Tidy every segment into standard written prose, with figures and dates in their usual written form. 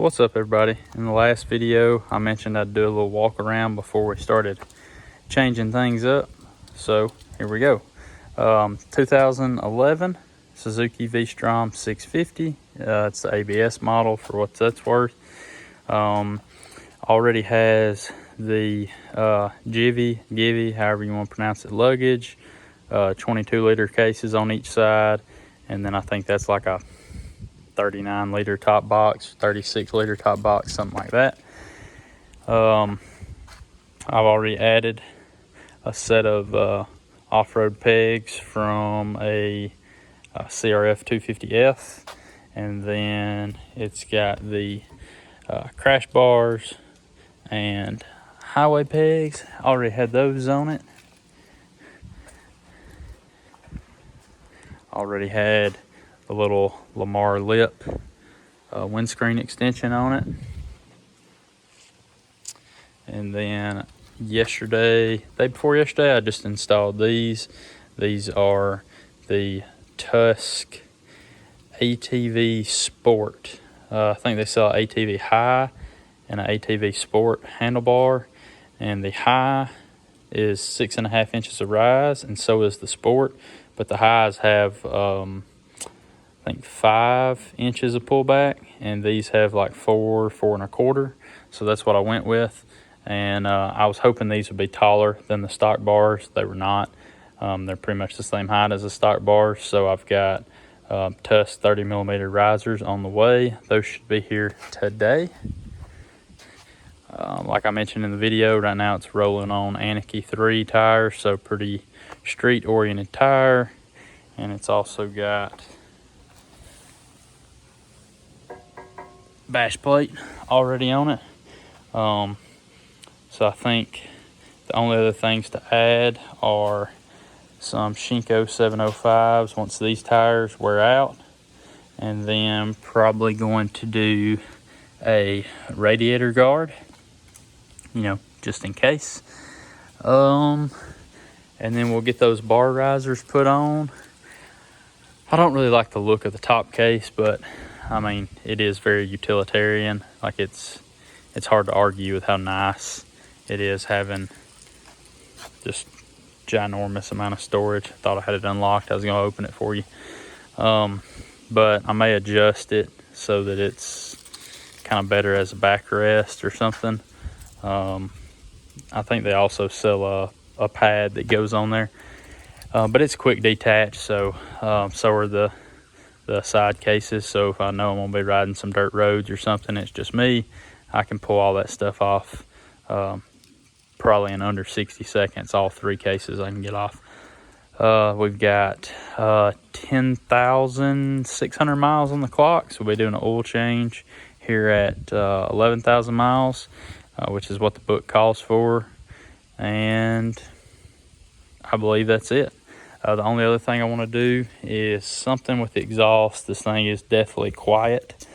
So what's up, everybody? In the last video I mentioned I'd do a little walk around before we started changing things up, so here we go. 2011 Suzuki V-Strom 650. It's the ABS model for what that's worth. Already has the Givy, however you want to pronounce it, luggage, 22 liter cases on each side, and then I think that's like a 39 liter top box, 36 liter top box, something like that. I've already added a set of off-road pegs from a CRF 250F, and then it's got the crash bars and highway pegs. Already had those on it. Already had the little Lamar lip windscreen extension on it. And then day before yesterday, I just installed these. These are the Tusk ATV Sport. I think they sell ATV High and an ATV Sport handlebar. And the High is 6.5 inches of rise, and so is the Sport. But the Highs have I think 5 inches of pullback, and these have like 4.25. So that's what I went with. And I was hoping these would be taller than the stock bars. They were not. They're pretty much the same height as the stock bars. So I've got Tusk 30mm risers on the way. Those should be here today. Like I mentioned in the video, right now it's rolling on Anarchy 3 tires, so pretty street oriented tire. And it's also got bash plate already on it. So I think the only other things to add are some Shinko 705s once these tires wear out, and then probably going to do a radiator guard, just in case. And then we'll get those bar risers put on. I don't really like the look of the top case, but I mean, it is very utilitarian. Like it's hard to argue with how nice it is having just ginormous amount of storage. I thought I had it unlocked. I was going to open it for you. But I may adjust it so that it's kind of better as a backrest or something. I think they also sell a pad that goes on there. But it's quick detach, so are the side cases. So if I know I'm going to be riding some dirt roads or something, it's just me, I can pull all that stuff off probably in under 60 seconds. All 3 cases I can get off. We've got 10,600 miles on the clock, so we'll be doing an oil change here at 11,000 miles, which is what the book calls for. And I believe that's it. The only other thing I want to do is something with the exhaust. This thing is deathly quiet.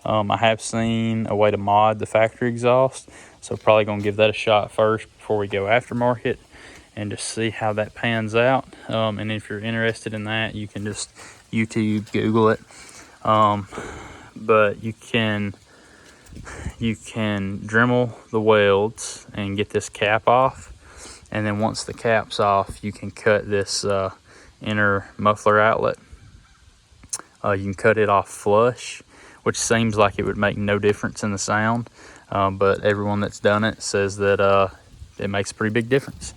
I have seen a way to mod the factory exhaust, so probably going to give that a shot first before we go aftermarket and just see how that pans out. And if you're interested in that, you can just YouTube, Google it. But you can Dremel the welds and get this cap off. And then once the cap's off, you can cut this inner muffler outlet. You can cut it off flush, which seems like it would make no difference in the sound. But everyone that's done it says that it makes a pretty big difference.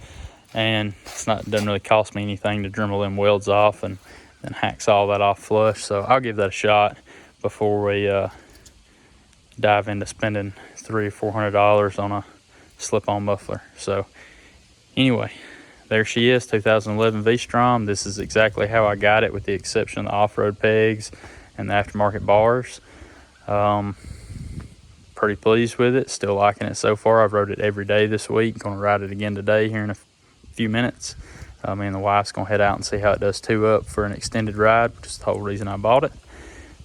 And doesn't really cost me anything to Dremel them welds off and then hacksaw that off flush. So I'll give that a shot before we dive into spending $300 or $400 on a slip-on muffler. So anyway, there she is, 2011 V-Strom. This is exactly how I got it, with the exception of the off-road pegs and the aftermarket bars. Pretty pleased with it, still liking it so far. I've rode it every day this week. Going to ride it again today here in a few minutes. Me and the wife's going to head out and see how it does 2-up for an extended ride, which is the whole reason I bought it.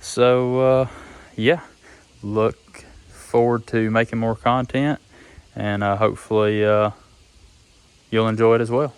So yeah, look forward to making more content, and hopefully you'll enjoy it as well.